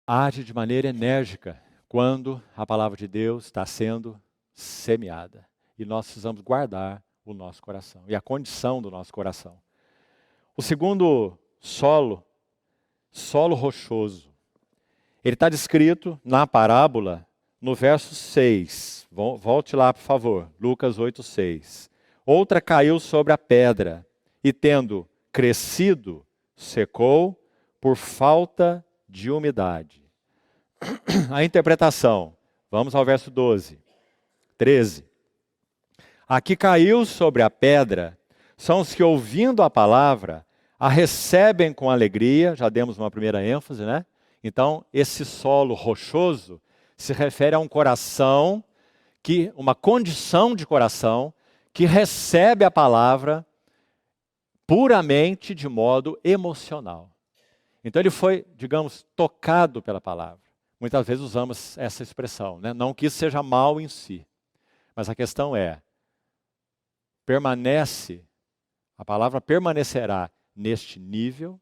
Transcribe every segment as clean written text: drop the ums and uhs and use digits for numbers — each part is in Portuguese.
age de maneira enérgica quando a palavra de Deus está sendo semeada. E nós precisamos guardar o nosso coração e a condição do nosso coração. O segundo solo rochoso, ele está descrito na parábola no verso 6. Volte lá, por favor, Lucas 8:6. Outra caiu sobre a pedra e, tendo crescido, secou por falta de umidade. A interpretação, vamos ao verso 13. Aqui caiu sobre a pedra são os que, ouvindo a palavra, a recebem com alegria. Já demos uma primeira ênfase, né? Então, esse solo rochoso se refere a um coração, uma condição de coração, que recebe a palavra puramente de modo emocional. Então ele foi, digamos, tocado pela palavra. Muitas vezes usamos essa expressão, né? Não que isso seja mal em si, mas a questão é, a palavra permanecerá neste nível,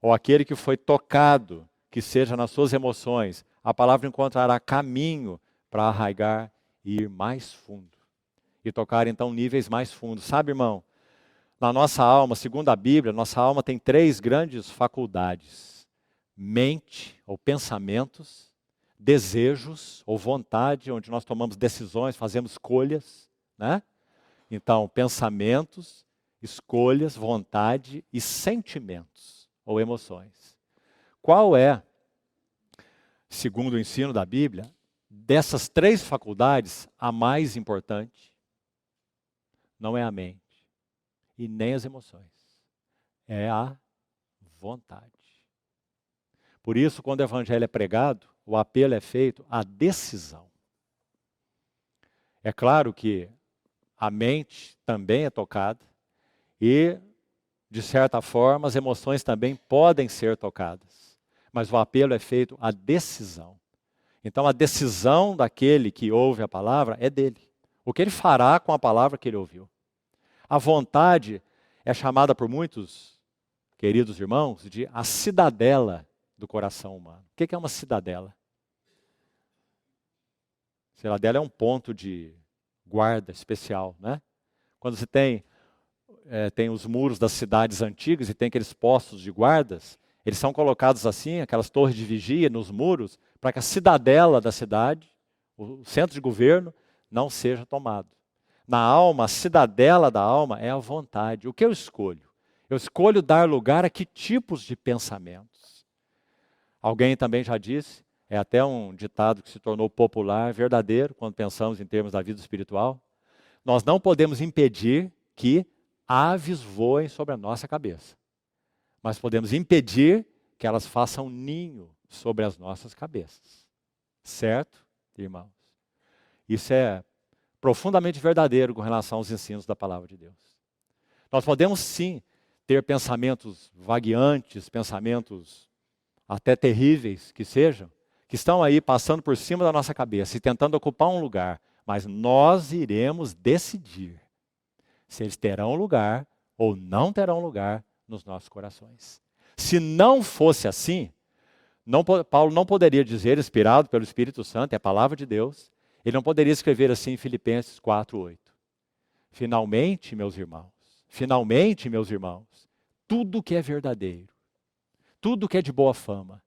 ou aquele que foi tocado, que seja nas suas emoções, a palavra encontrará caminho para arraigar e ir mais fundo. E tocar então níveis mais fundos. Sabe, irmão, na nossa alma, segundo a Bíblia, nossa alma tem 3 grandes faculdades: mente, ou pensamentos; desejos, ou vontade, onde nós tomamos decisões, fazemos escolhas, né? Então, pensamentos, escolhas, vontade e sentimentos, ou emoções. Qual é, segundo o ensino da Bíblia, dessas 3 faculdades, a mais importante? Não é a mente e nem as emoções, é a vontade. Por isso, quando o evangelho é pregado, o apelo é feito à decisão. É claro que a mente também é tocada e, de certa forma, as emoções também podem ser tocadas. Mas o apelo é feito à decisão. Então, a decisão daquele que ouve a palavra é dele. O que ele fará com a palavra que ele ouviu. A vontade é chamada por muitos, queridos irmãos, de a cidadela do coração humano. O que é uma cidadela? Cidadela é um ponto de guarda especial, né? Quando você tem os muros das cidades antigas e tem aqueles postos de guardas, eles são colocados assim, aquelas torres de vigia nos muros, para que a cidadela da cidade, o centro de governo, não seja tomado. Na alma, a cidadela da alma é a vontade. O que eu escolho? Eu escolho dar lugar a que tipos de pensamentos? Alguém também já disse, é até um ditado que se tornou popular, verdadeiro, quando pensamos em termos da vida espiritual. Nós não podemos impedir que aves voem sobre a nossa cabeça, mas podemos impedir que elas façam ninho sobre as nossas cabeças. Certo, irmãos? Isso é profundamente verdadeiro com relação aos ensinos da palavra de Deus. Nós podemos sim ter pensamentos vagueantes, pensamentos até terríveis que sejam, que estão aí passando por cima da nossa cabeça e tentando ocupar um lugar, mas nós iremos decidir se eles terão lugar ou não terão lugar nos nossos corações. Se não fosse assim, Paulo não poderia dizer, inspirado pelo Espírito Santo, é a palavra de Deus, ele não poderia escrever assim em Filipenses 4:8. Finalmente, meus irmãos, tudo que é verdadeiro, tudo que é de boa fama,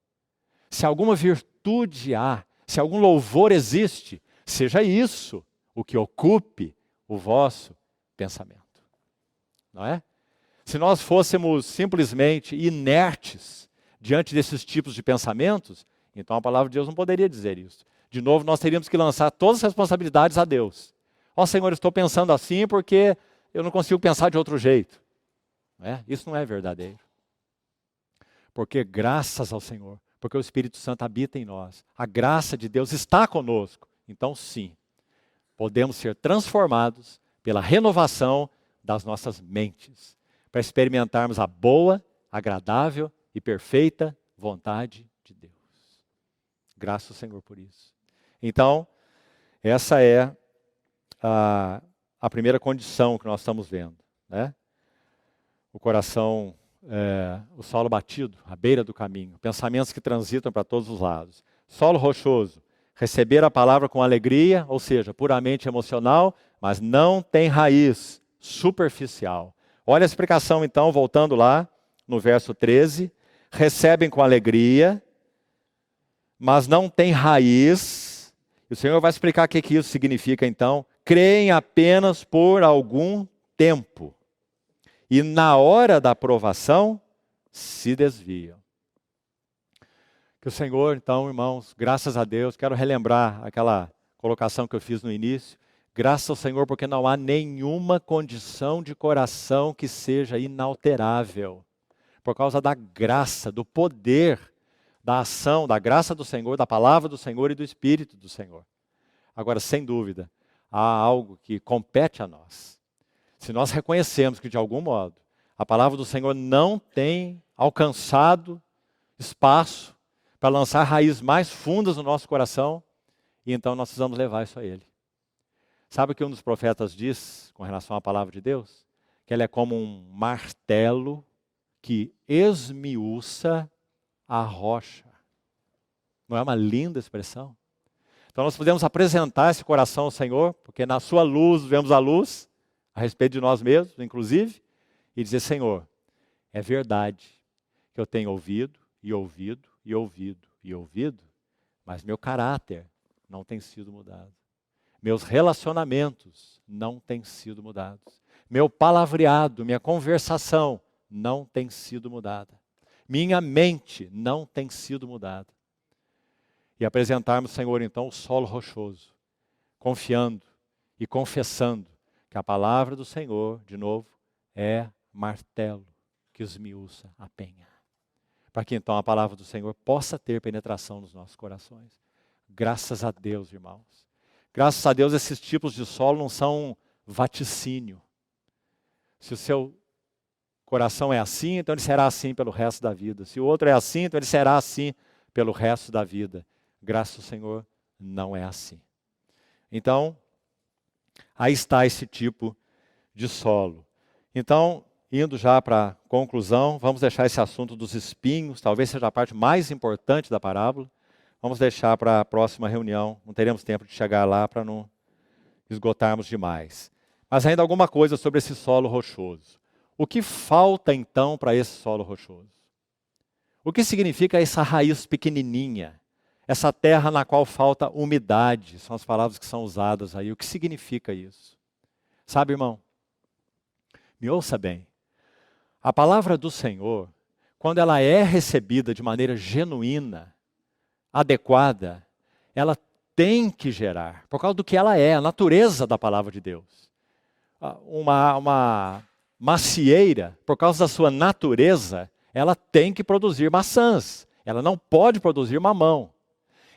se alguma virtude há, se algum louvor existe, seja isso o que ocupe o vosso pensamento. Não é? Se nós fôssemos simplesmente inertes diante desses tipos de pensamentos, então a palavra de Deus não poderia dizer isso. De novo, nós teríamos que lançar todas as responsabilidades a Deus. Ó Senhor, estou pensando assim porque eu não consigo pensar de outro jeito. Não é? Isso não é verdadeiro. Porque graças ao Senhor, porque o Espírito Santo habita em nós, a graça de Deus está conosco. Então sim, podemos ser transformados pela renovação das nossas mentes, para experimentarmos a boa, agradável e perfeita vontade de Deus. Graças ao Senhor por isso. Então, essa é a primeira condição que nós estamos vendo, né? O coração o solo batido, à beira do caminho, pensamentos que transitam para todos os lados. Solo rochoso, receber a palavra com alegria, ou seja, puramente emocional, mas não tem raiz, superficial. Olha a explicação então, voltando lá no verso 13. Recebem com alegria, mas não tem raiz. E o Senhor vai explicar o que isso significa então. Creem apenas por algum tempo. E na hora da aprovação, se desviam. Que o Senhor, então, irmãos, graças a Deus, quero relembrar aquela colocação que eu fiz no início. Graças ao Senhor, porque não há nenhuma condição de coração que seja inalterável. Por causa da graça, do poder, da ação, da graça do Senhor, da palavra do Senhor e do Espírito do Senhor. Agora, sem dúvida, há algo que compete a nós. Se nós reconhecemos que, de algum modo, a palavra do Senhor não tem alcançado espaço para lançar raízes mais fundas no nosso coração, e então nós precisamos levar isso a Ele. Sabe o que um dos profetas diz com relação à palavra de Deus? Que ela é como um martelo que esmiuça a rocha. Não é uma linda expressão? Então nós podemos apresentar esse coração ao Senhor, porque na sua luz vemos a luz, a respeito de nós mesmos, inclusive, e dizer, Senhor, é verdade que eu tenho ouvido, e ouvido, e ouvido, e ouvido, mas meu caráter não tem sido mudado. Meus relacionamentos não têm sido mudados. Meu palavreado, minha conversação não tem sido mudada. Minha mente não tem sido mudada. E apresentarmos, Senhor, então, o solo rochoso, confiando e confessando que a palavra do Senhor, de novo, é martelo que esmiuça a penha. Para que então a palavra do Senhor possa ter penetração nos nossos corações. Graças a Deus, irmãos. Graças a Deus, esses tipos de solo não são vaticínio. Se o seu coração é assim, então ele será assim pelo resto da vida. Se o outro é assim, então ele será assim pelo resto da vida. Graças ao Senhor, não é assim. Então, aí está esse tipo de solo. Então, indo já para a conclusão, vamos deixar esse assunto dos espinhos, talvez seja a parte mais importante da parábola. Vamos deixar para a próxima reunião, não teremos tempo de chegar lá para não esgotarmos demais. Mas ainda alguma coisa sobre esse solo rochoso. O que falta então para esse solo rochoso? O que significa essa raiz pequenininha? Essa terra na qual falta umidade, são as palavras que são usadas aí. O que significa isso? Sabe, irmão? Me ouça bem. A palavra do Senhor, quando ela é recebida de maneira genuína, adequada, ela tem que gerar, por causa do que ela é, a natureza da palavra de Deus. Uma macieira, por causa da sua natureza, ela tem que produzir maçãs. Ela não pode produzir mamão.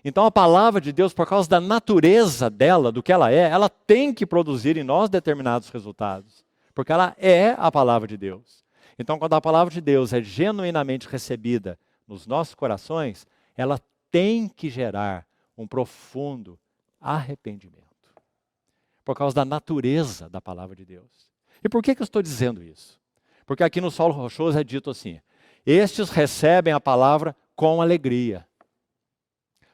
Então a palavra de Deus, por causa da natureza dela, do que ela é, ela tem que produzir em nós determinados resultados. Porque ela é a palavra de Deus. Então quando a palavra de Deus é genuinamente recebida nos nossos corações, ela tem que gerar um profundo arrependimento. Por causa da natureza da palavra de Deus. E por que eu estou dizendo isso? Porque aqui no solo rochoso é dito assim, estes recebem a palavra com alegria.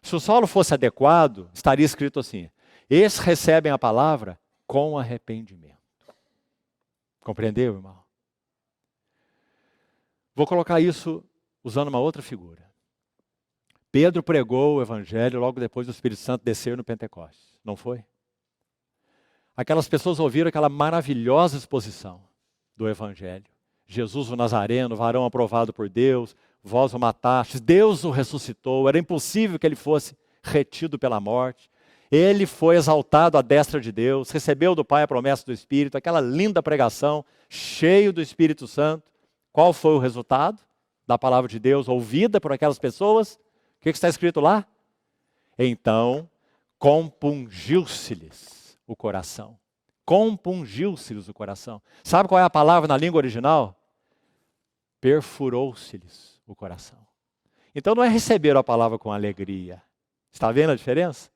Se o solo fosse adequado, estaria escrito assim, estes recebem a palavra com arrependimento. Compreendeu, irmão? Vou colocar isso usando uma outra figura. Pedro pregou o evangelho logo depois do Espírito Santo descer no Pentecostes, não foi? Aquelas pessoas ouviram aquela maravilhosa exposição do evangelho. Jesus o Nazareno, varão aprovado por Deus, vós o matastes, Deus o ressuscitou, era impossível que ele fosse retido pela morte. Ele foi exaltado à destra de Deus, recebeu do Pai a promessa do Espírito, aquela linda pregação, cheio do Espírito Santo. Qual foi o resultado da palavra de Deus ouvida por aquelas pessoas? O que está escrito lá? Então, compungiu-se-lhes o coração. Compungiu-se-lhes o coração. Sabe qual é a palavra na língua original? Perfurou-se-lhes o coração. Então não é receber a palavra com alegria. Está vendo a diferença?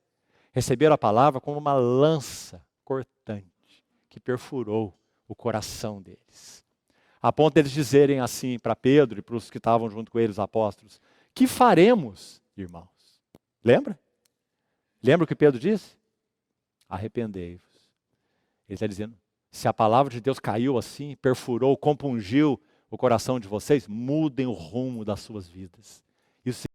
Receber a palavra como uma lança cortante que perfurou o coração deles. a ponto deles dizerem assim para Pedro e para os que estavam junto com eles, os apóstolos: que faremos, irmãos? Lembra? Lembra o que Pedro disse? Arrependei-vos. Ele está dizendo, se a palavra de Deus caiu assim, perfurou, compungiu o coração de vocês, mudem o rumo das suas vidas. Isso